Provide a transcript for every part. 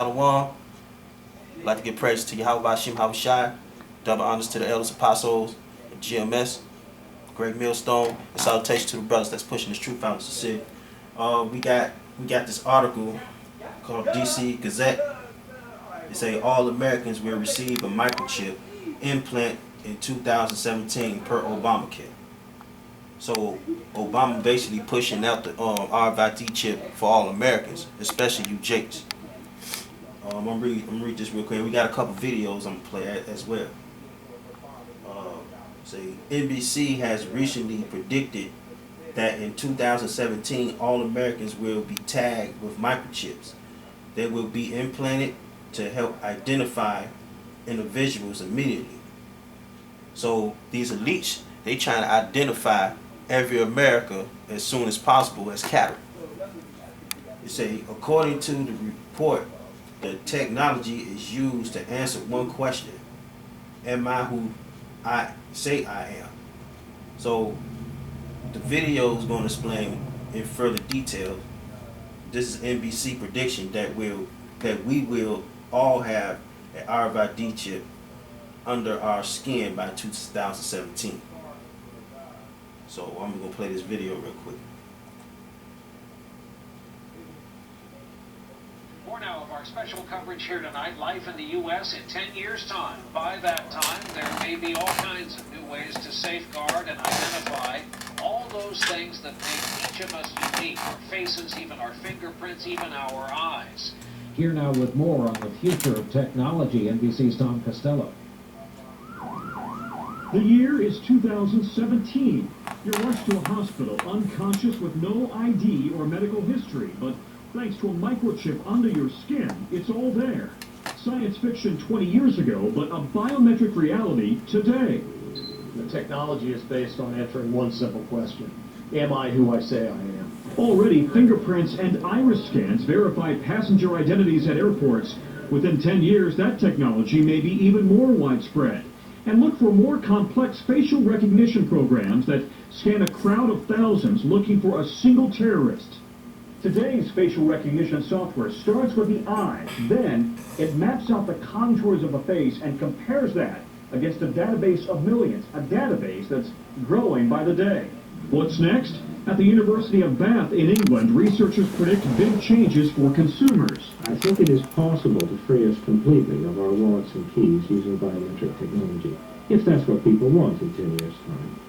Shalom. I'd like to give praise to Yahweh Hashem Havashai. Double honors to the elders, apostles, and GMS, Great Millstone, and salutation to the brothers that's pushing this truth out to see. We got this article called DC Gazette. It say all Americans will receive a microchip implant in 2017 per Obamacare. So Obama basically pushing out the RFID chip for all Americans, especially you Jakes. I'm gonna read this real quick. We got a couple videos I'm gonna play as well. Say NBC has recently predicted that in 2017 all Americans will be tagged with microchips that will be implanted to help identify individuals immediately. So these elites, they trying to identify every American as soon as possible as cattle. They say according to the report, the technology is used to answer one question: am I who I say I am? So the video is going to explain in further detail. This is NBC prediction that we will all have an RFID chip under our skin by 2017. So I'm gonna play this video real quick. More now of our special coverage here tonight, life in the U.S. in 10 years' time. By that time, there may be all kinds of new ways to safeguard and identify all those things that make each of us unique. Our faces, even our fingerprints, even our eyes. Here now with more on the future of technology, NBC's Tom Costello. The year is 2017. You're rushed to a hospital unconscious with no ID or medical history, but thanks to a microchip under your skin, it's all there. Science fiction 20 years ago, but a biometric reality today. The technology is based on answering one simple question: am I who I say I am? Already, fingerprints and iris scans verify passenger identities at airports. Within 10 years, that technology may be even more widespread. And look for more complex facial recognition programs that scan a crowd of thousands looking for a single terrorist. Today's facial recognition software starts with the eye. Then it maps out the contours of a face and compares that against a database of millions, a database that's growing by the day. What's next? At the University of Bath in England, researchers predict big changes for consumers. I think it is possible to free us completely of our wallets and keys using biometric technology, if that's what people want in 10 years' time.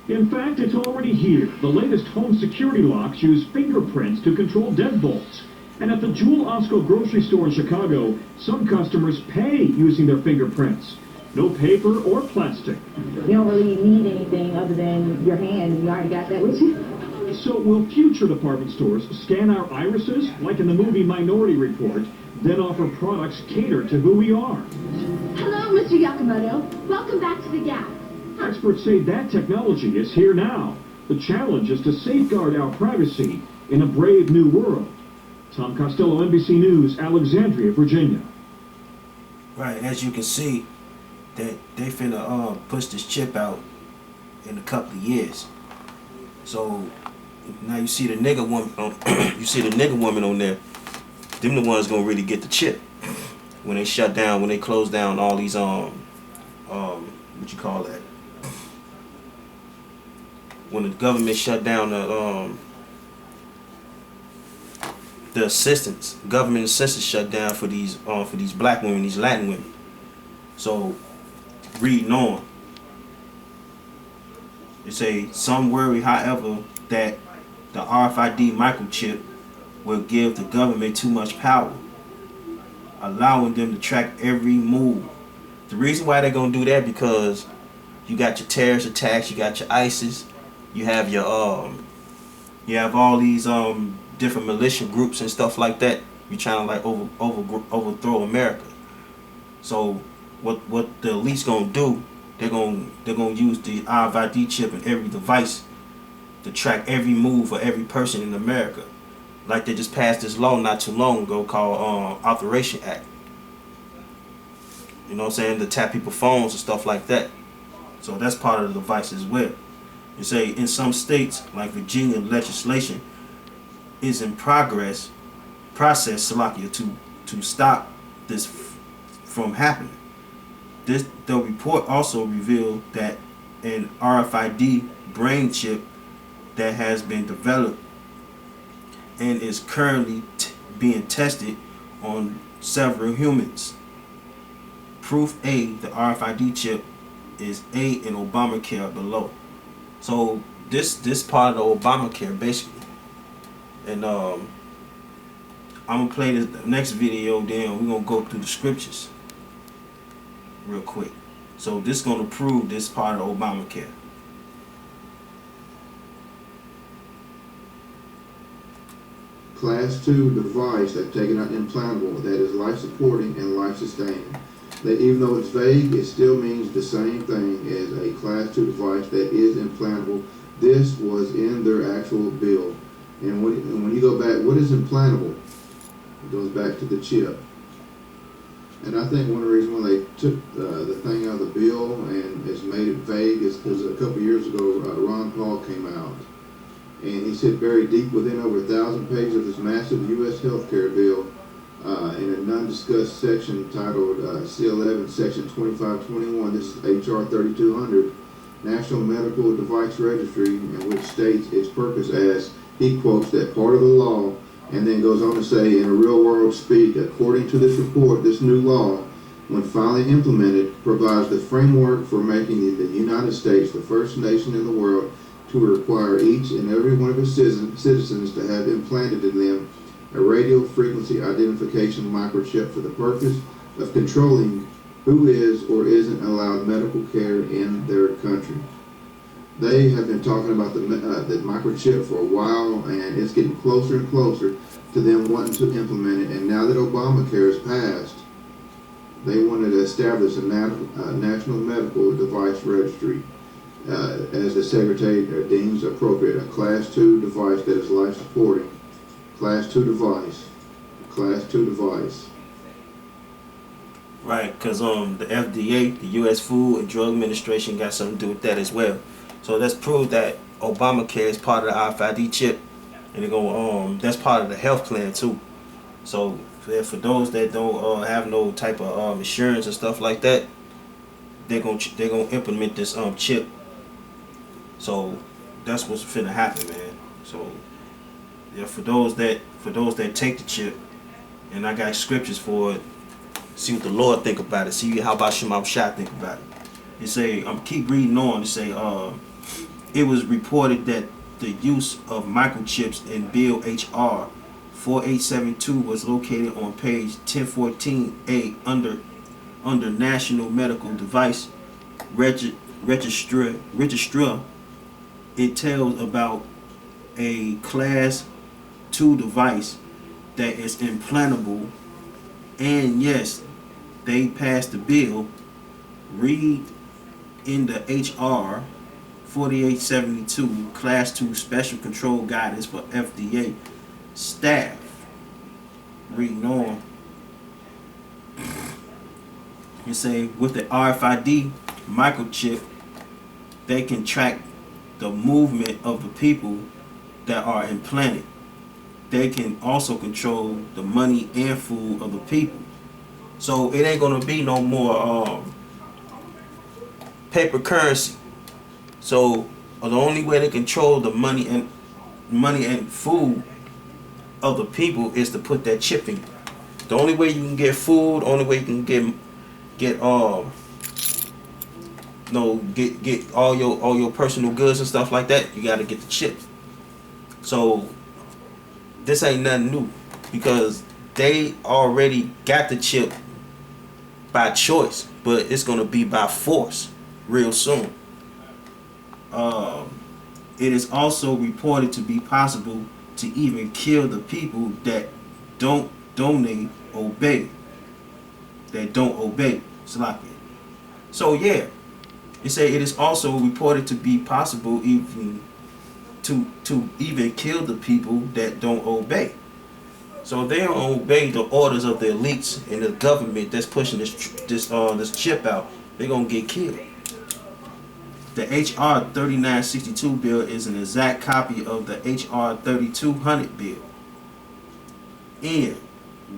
In fact, it's already here. The latest home security locks use fingerprints to control deadbolts. And at the Jewel Osco grocery store in Chicago, some customers pay using their fingerprints. No paper or plastic. You don't really need anything other than your hand. You already got that with you. So will future department stores scan our irises, like in the movie Minority Report, then offer products catered to who we are? Hello, Mr. Yakamoto. Welcome back to the Gap. Experts say that technology is here now. The challenge is to safeguard our privacy in a brave new world. Tom Costello, NBC News, Alexandria, Virginia. Right, as you can see, that they finna push this chip out in a couple of years. So now you see the nigga woman you see the nigga woman on there. Them the ones gonna really get the chip when they shut down, when they close down all these what you call that? When the government shut down the assistance, government assistance shut down for these black women, these Latin women. So reading on, they say some worry, however, that the RFID microchip will give the government too much power, allowing them to track every move. The reason why they're gonna do that because you got your terrorist attacks, you got your ISIS, you have your you have all these different militia groups and stuff like that. You're trying to like overthrow America. So what the elites gonna do? They're gonna use the RFID chip in every device to track every move of every person in America. Like they just passed this law not too long ago called Authorization Act. You know what I'm saying? To tap people's phones and stuff like that. So that's part of the device as well. You say in some states like Virginia, legislation is in process, Salakia, to to stop this from happening. The report also revealed that an RFID brain chip that has been developed and is currently being tested on several humans. Proof A, the RFID chip, is A in Obamacare below. So this part of the Obamacare basically. And I'm gonna play the next video, then we're gonna go through the scriptures real quick. So this is gonna prove this part of Obamacare. Class 2 device that's taken out implantable, that is life-supporting and life-sustaining. That even though it's vague, it still means the same thing as a Class 2 device that is implantable. This was in their actual bill. And when you go back, what is implantable? It goes back to the chip. And I think one of the reasons why they took the thing out of the bill and has made it vague is because a couple years ago, Ron Paul came out. And he said buried deep within over 1,000 pages of this massive U.S. healthcare bill in a non-discussed section titled C11, Section 2521, this is H.R. 3200, National Medical Device Registry, in which states its purpose as, he quotes that part of the law, and then goes on to say, in a real-world speak, according to this report, this new law, when finally implemented, provides the framework for making the United States the first nation in the world to require each and every one of its citizens to have implanted in them a radio frequency identification microchip for the purpose of controlling who is or isn't allowed medical care in their country. They have been talking about the microchip for a while, and it's getting closer and closer to them wanting to implement it. And now that Obamacare has passed, they wanted to establish a national medical device registry. As the Secretary deems appropriate, a Class 2 device that is life-supporting. Class 2 device. Class 2 device. Right, because the FDA, the U.S. Food and Drug Administration, got something to do with that as well. So let's prove that Obamacare is part of the RFID chip, and they're gonna that's part of the health plan too. So for those that don't have no type of insurance and stuff like that, they're gonna implement this chip. So that's what's finna happen, man. So yeah, for those that take the chip, and I got scriptures for it. See what the Lord think about it. See how about Shema Shah think about it. It say, keep reading on. It say, it was reported that the use of microchips in Bill H.R. 4872 was located on page 1014A under National Medical Device Registrar. It tells about a Class 2 device that is implantable, and yes, they passed the bill. Read in the HR 4872 Class 2 Special Control Guidance for FDA staff. Reading on. You say with the RFID microchip, they can track the movement of the people that are implanted. They can also control the money and food of the people. So it ain't gonna be no more paper currency. So the only way to control the money and food of the people is to put that chip in. The only way you can get food, only way you can get all your personal goods and stuff like that, you gotta get the chip. So this ain't nothing new, because they already got the chip by choice, but it's gonna be by force real soon. It is also reported to be possible to even kill the people that don't obey. So yeah, it say it is also reported to be possible even to even kill the people that don't obey. So they don't obey the orders of the elites and the government that's pushing this chip out. They're gonna get killed. The HR 3962 bill is an exact copy of the HR 3200 bill. And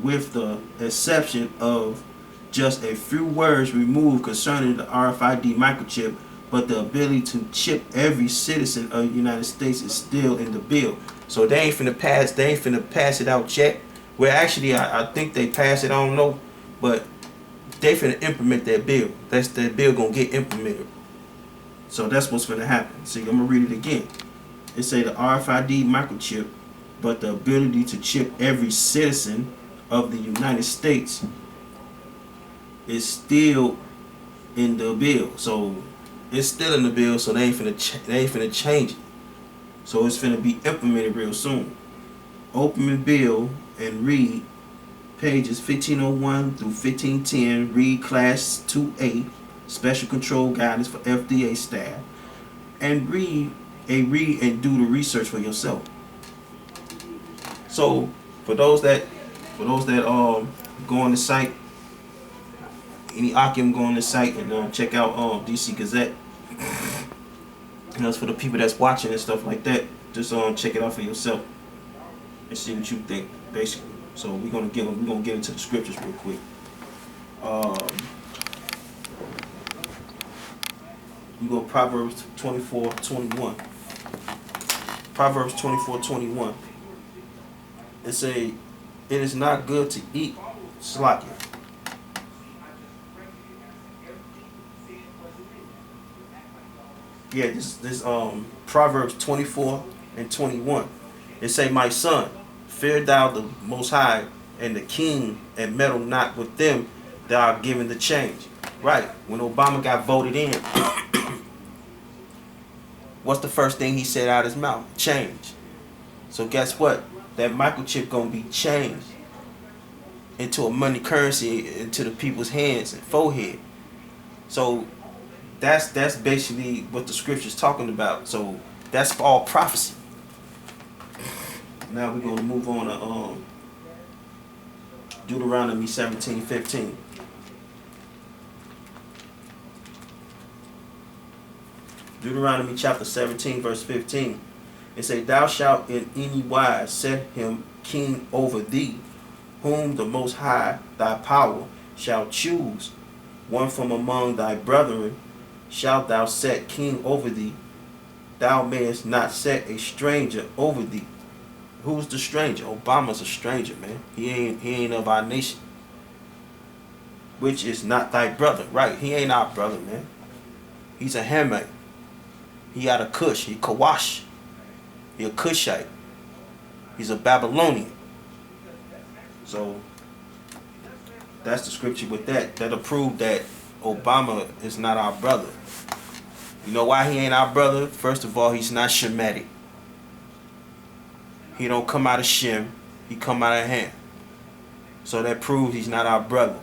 with the exception of just a few words removed concerning the RFID microchip, but the ability to chip every citizen of the United States is still in the bill. So they ain't finna pass it out yet. Well, actually, I think they passed it, I don't know, but they finna implement that bill. That bill gonna get implemented. So that's what's gonna happen. See, I'm gonna read it again. It say the RFID microchip, but the ability to chip every citizen of the United States is still in the bill. So it's still in the bill, so they ain't finna change it. So it's finna be implemented real soon. Open the bill and read pages 1501 through 1510. Read Class 2A, Special Control Guidance for FDA staff, and read and do the research for yourself. So for those that go on the site, any Akim go on the site and check out DC Gazette. And that's for the people that's watching and stuff like that. Just check it out for yourself and see what you think, basically. So we're gonna get into the scriptures real quick. We go Proverbs 24:21. Proverbs 24:21. It say, "It is not good to eat slack." Yeah, this Proverbs 24:21. It say, "My son, fear thou the Most High and the King, and meddle not with them that are given the change." Right. When Obama got voted in, what's the first thing he said out of his mouth? Change. So guess what? That microchip gonna be changed into a money currency into the people's hands and forehead. So that's basically what the scripture's talking about. So that's all prophecy. Now we're gonna move on to Deuteronomy 17:15. Deuteronomy chapter 17 verse 15. It say, "Thou shalt in any wise set him king over thee, whom the Most High thy power shall choose. One from among thy brethren shalt thou set king over thee. Thou mayest not set a stranger over thee." Who's the stranger? Obama's a stranger, man. He ain't of our nation. Which is not thy brother. Right, he ain't our brother, man. He's a Hamite. He out of Cush. He Kawash. He a Cushite. He's a Babylonian. So that's the scripture with that. That'll prove that Obama is not our brother. You know why he ain't our brother? First of all, he's not Shemitic. He don't come out of Shem. He come out of Ham. So that proves he's not our brother.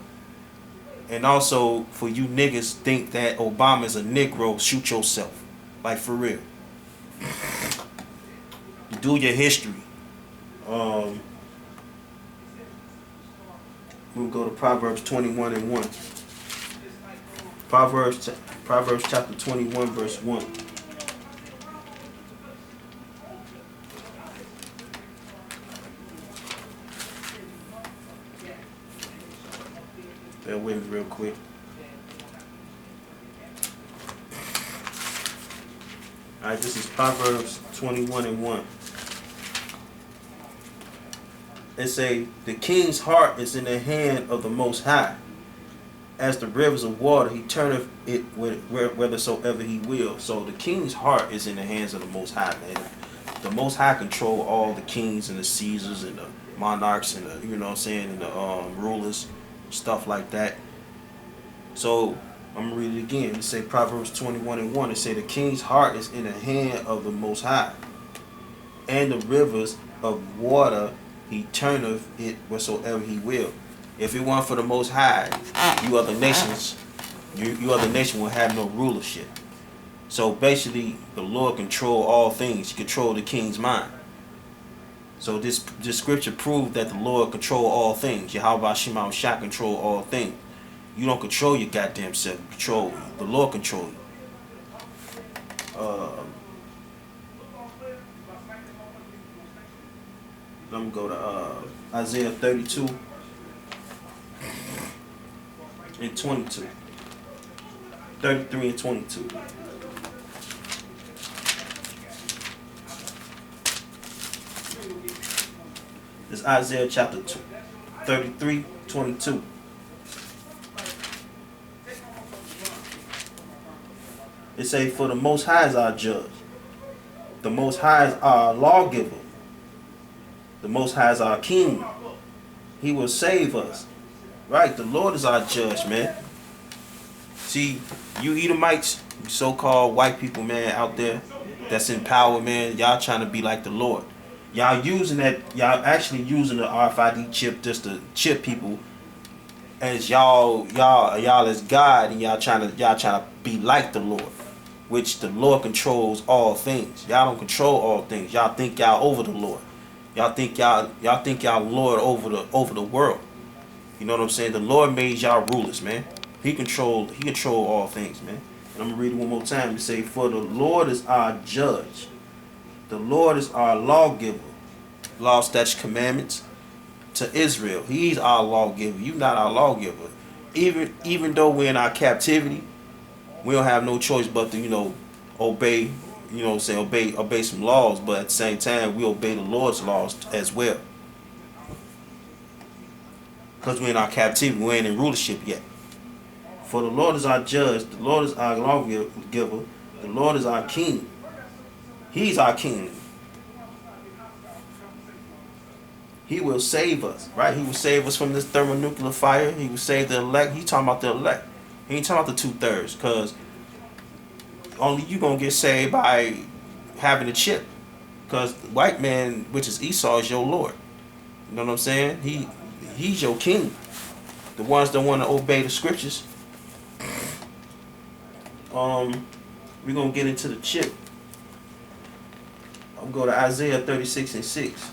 And also, for you niggas think that Obama is a Negro, shoot yourself. Like, for real. Do your history. We'll go to Proverbs 21:1. Proverbs chapter 21 verse 1. Bear with me real quick. Alright, this is Proverbs 21:1. It say, "The king's heart is in the hand of the Most High. As the rivers of water, he turneth it whithersoever he will." So the king's heart is in the hands of the Most High, man. The Most High control all the kings and the Caesars and the monarchs and the, you know what I'm saying, and the rulers, stuff like that. So I'm gonna read it again. It say Proverbs 21:1. It say, "The king's heart is in the hand of the Most High, and the rivers of water he turneth it whatsoever he will." If it weren't for the Most High, you other nations, you other nation will have no rulership. So basically, the Lord control all things. He control the king's mind. So this scripture proved that the Lord control all things. Yahweh Shema Shah control all things. You don't control your goddamn self. You control you. The Lord control you. I'm gonna go to Isaiah 32 and 22. 33 and 22. It's Isaiah chapter 33, 22. It say, for the Most High is our judge. The Most High is our lawgiver. The Most High is our king. He will save us. Right? The Lord is our judge, man. See, you Edomites, you so-called white people, man, out there that's in power, man, y'all trying to be like the Lord. Y'all using that, y'all actually using the RFID chip just to chip people as y'all as God, and y'all trying to be like the Lord, which the Lord controls all things. Y'all don't control all things. Y'all think y'all over the Lord. Y'all think y'all Lord over the world. You know what I'm saying? The Lord made y'all rulers, man. He control all things, man. And I'm gonna read it one more time. It say, for the Lord is our judge. The Lord is our lawgiver. Law, statutes, commandments to Israel. He's our lawgiver. You not our lawgiver. Even though we're in our captivity, we don't have no choice but to, obey, obey some laws, but at the same time we obey the Lord's laws as well. Because we're in our captivity, we ain't in rulership yet. For the Lord is our judge, the Lord is our lawgiver, the Lord is our king. He's our king. He will save us, right? He will save us from this thermonuclear fire. He will save the elect. He talking about the elect. He ain't talking about the 2/3, because only you gonna get saved by having a chip. Because the white man, which is Esau, is your Lord. You know what I'm saying? He's your king. The ones that want to obey the scriptures. We're gonna get into the chip. I'm going to Isaiah 36 and 6.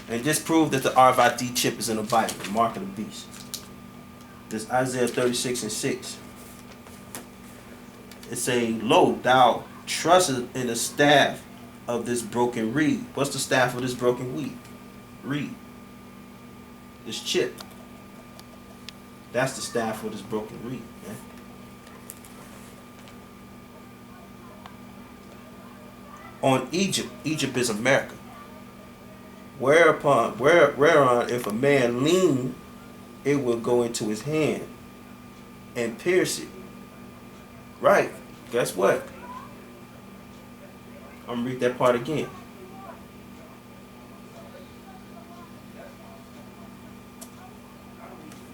And just prove that the RFID chip is in the Bible, the mark of the beast. This Isaiah 36 and 6. It's saying, lo, thou trustest in the staff of this broken reed. What's the staff of this broken reed? This chip. That's the staff of this broken reed, man. On Egypt. Egypt is America. Whereon if a man lean, it will go into his hand and pierce it. Right. Guess what? I'm gonna read that part again.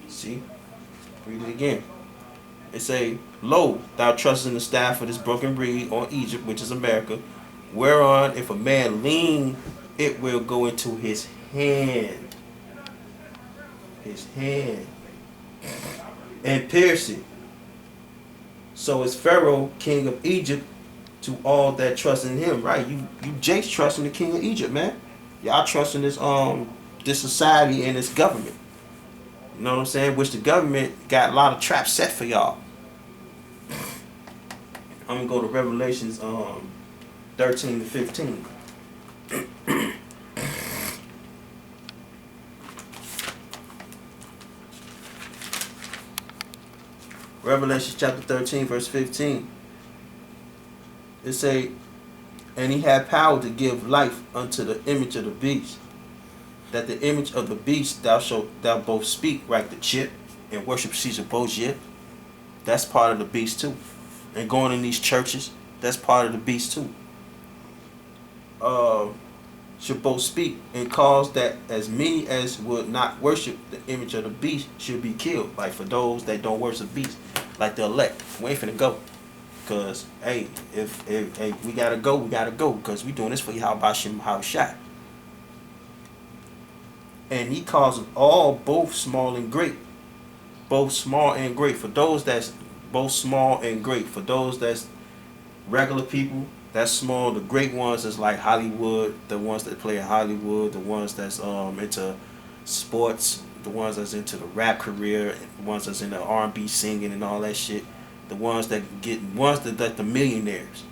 See? Read it again. It say, lo, thou trustest in the staff of this broken reed on Egypt, which is America, whereon if a man lean, it will go into his hand. His hand. And pierce it. So is Pharaoh, king of Egypt, to all that trust in him, right? You Jake's trusting the king of Egypt, man. Y'all trusting this society and this government. You know what I'm saying? Which the government got a lot of traps set for y'all. I'm gonna go to Revelations 13 to 15. Revelation chapter 13 verse 15. It say, and he had power to give life unto the image of the beast, that the image of the beast thou both speak, right? The chip, and worship Caesar Borgia. That's part of the beast too. And going in these churches, that's part of the beast too. Should both speak, and cause that as many as would not worship the image of the beast should be killed. Like for those that don't worship beast, like the elect, we ain't finna go. Cause hey, if we gotta go, because we doing this for Yahweh Shem Shai. And he causes all, both small and great. Both small and great. For those that's both small and great. For those that's regular people, that's small. The great ones is like Hollywood, the ones that play in Hollywood, the ones that's into sports, the ones that's into the rap career, the ones that's into R&B singing and all that shit. The ones that the millionaires.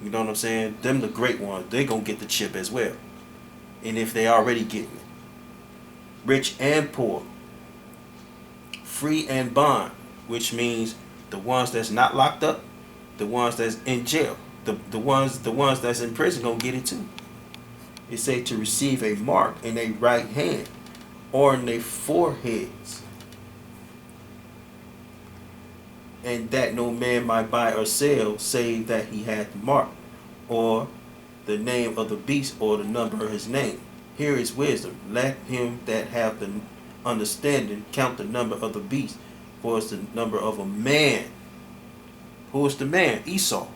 You know what I'm saying? Them the great ones. They gonna get the chip as well. And if they already getting it. Rich and poor. free and bond, which means the ones that's not locked up, the ones that's in jail, the ones that's in prison gonna get it too. It say to receive a mark in their right hand or in their foreheads, and that no man might buy or sell save that he had the mark, or the name of the beast, or the number of his name. Here is wisdom. Let him that have the understanding count the number of the beast, for it's the number of a man. Who is the man? Esau.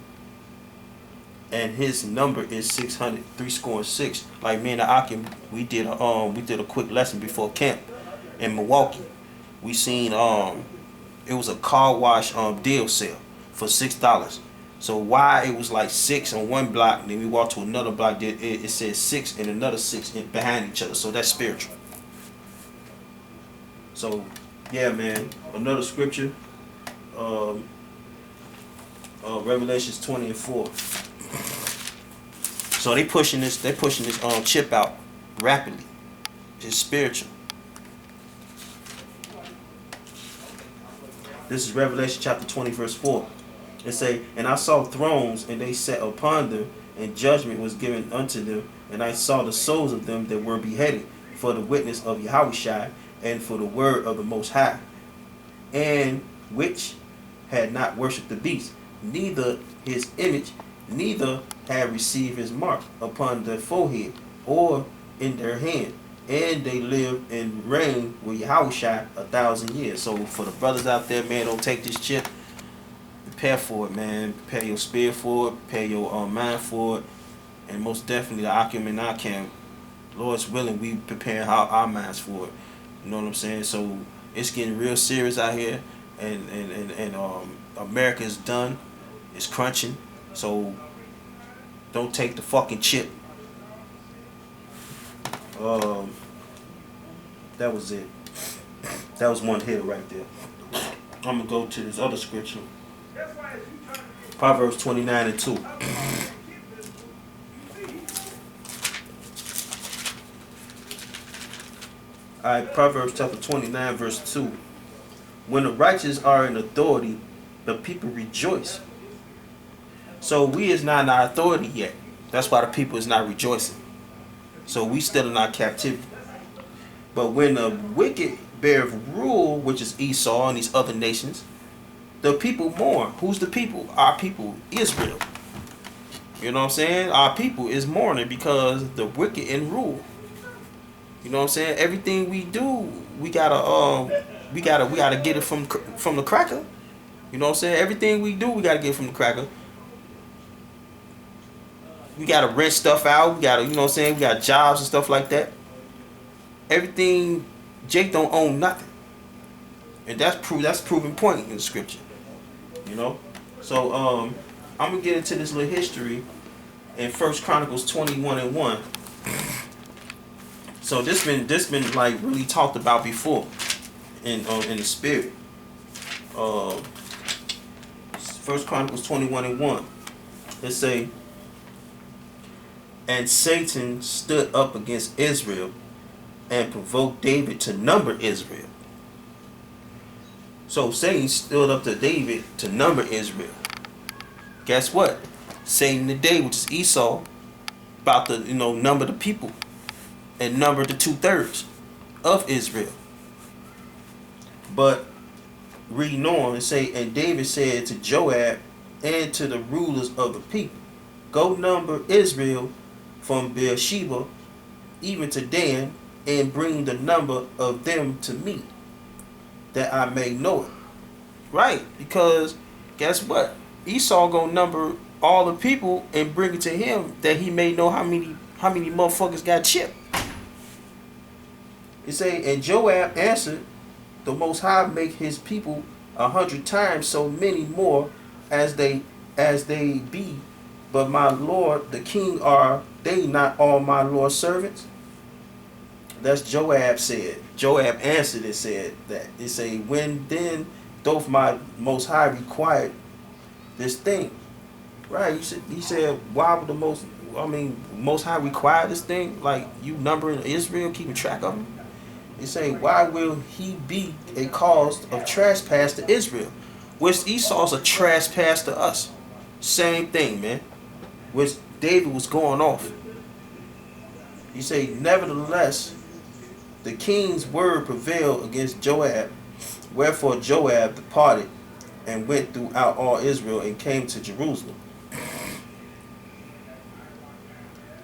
And his number is 600, 6. Like me and the Akim, we did a quick lesson before camp in Milwaukee. We seen it was a car wash deal sale for $6. So why it was like 6 on one block, and then we walked to another block, it said 6 and another 6 behind each other. So that's spiritual. So yeah, man, another scripture, Revelations 20:4. So they pushing this chip out rapidly. It's spiritual. This is Revelation chapter 20 verse 4. It say, and I saw thrones, and they sat upon them, and judgment was given unto them, and I saw the souls of them that were beheaded for the witness of Yahushua and for the word of the Most High, and which had not worshipped the beast, neither his image, neither had received his mark upon their forehead or in their hand, and they lived and reigned with Yahushua 1,000 years. So for the brothers out there, man, don't take this chip. Prepare for it, man. Prepare your spirit for it. Prepare your mind for it. And most definitely the Akim and Akim, Lord's willing, we prepare our minds for it. You know what I'm saying? So it's getting real serious out here, and America's done. It's crunching. So don't take the fucking chip. That was it. That was one hitter right there. I'm gonna go to this other scripture. Proverbs 29:2. Alright, Proverbs chapter 29 verse 2. When the righteous are in authority, the people rejoice. So we is not in our authority yet. That's why the people is not rejoicing. So we still in our captivity. But when the wicked beareth rule, which is Esau and these other nations, the people mourn. Who's the people? Our people, Israel. You know what I'm saying? Our people is mourning because the wicked in rule. You know what I'm saying? Everything we do, we gotta get it from the cracker. You know what I'm saying? Everything we do, we gotta get it from the cracker. We gotta rent stuff out. We gotta, you know what I'm saying? We got jobs and stuff like that. Everything, Jake don't own nothing, and that's proven point in the scripture. You know, so I'm gonna get into this little history in 1 Chronicles 21:1. So this been like really talked about before in the spirit. 1 Chronicles 21:1. It say, and Satan stood up against Israel and provoked David to number Israel. So Satan stood up to David to number Israel. Guess what? Satan today, which is Esau, about to number the people and number the 2/3 of Israel. But reading on, it say, and David said to Joab and to the rulers of the people, go number Israel from Beersheba even to Dan, and bring the number of them to me, that I may know it. Right, because guess what? Esau gonna number all the people and bring it to him, that he may know how many motherfuckers got chipped. It say, and Joab answered, the Most High make his people 100 times so many more as they be, but my lord the king, are they not all my lord's servants? That's Joab said. Joab answered and said that. It say, when then doth my Most High required this thing? Right, he said, why would the Most High require this thing? Like, you numbering Israel, keeping track of them? He say, why will he be a cause of trespass to Israel? Which Esau's a trespass to us. Same thing, man. Which David was going off. He say, nevertheless, the king's word prevailed against Joab. Wherefore Joab departed and went throughout all Israel and came to Jerusalem.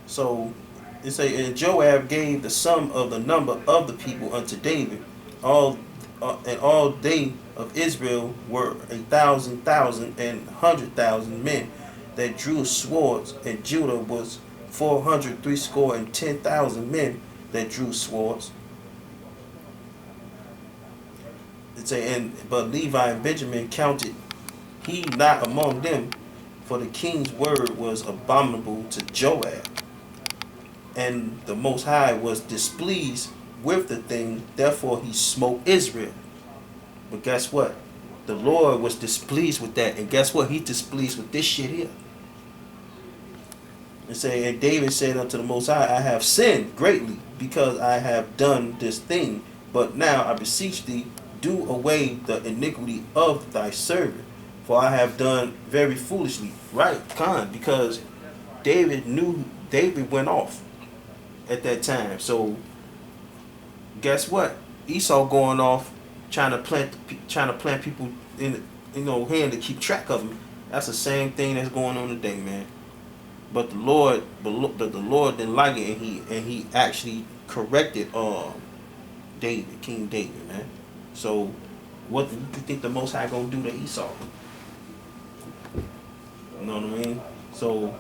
So it say, and Joab gave the sum of the number of the people unto David. And all they of Israel were 1,000 and 100,000 men that drew swords, and Judah was 410,000 men that drew swords. It say, but Levi and Benjamin counted he not among them, for the king's word was abominable to Joab, and the Most High was displeased with the thing, therefore he smote Israel. But guess what? The Lord was displeased with that, and guess what? He's displeased with this shit here. And say, and David said unto the Most High, I have sinned greatly because I have done this thing, but now I beseech thee, do away the iniquity of thy servant, for I have done very foolishly. Right, Khan, because David went off at that time. So guess what? Esau going off, trying to plant people in, hand to keep track of them. That's the same thing that's going on today, man. But the Lord didn't like it, and he actually corrected David, King David, man. So what do you think the Most High gonna do to Esau? You know what I mean? So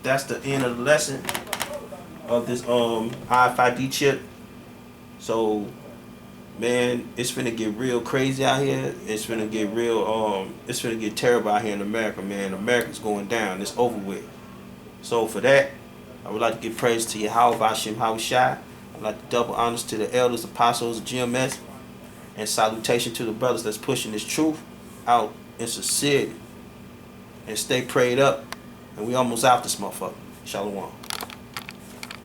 that's the end of the lesson of this RFID chip. So man, it's finna get real crazy out here. It's finna get real it's finna get terrible out here in America, man. America's going down. It's over with. So for that, I would like to give praise to Yahweh Hashem Hawashai. I'd like to double honors to the elders, apostles of GMS, and salutation to the brothers that's pushing this truth out in sincerity. And stay prayed up. And we almost out this motherfucker. Shalom.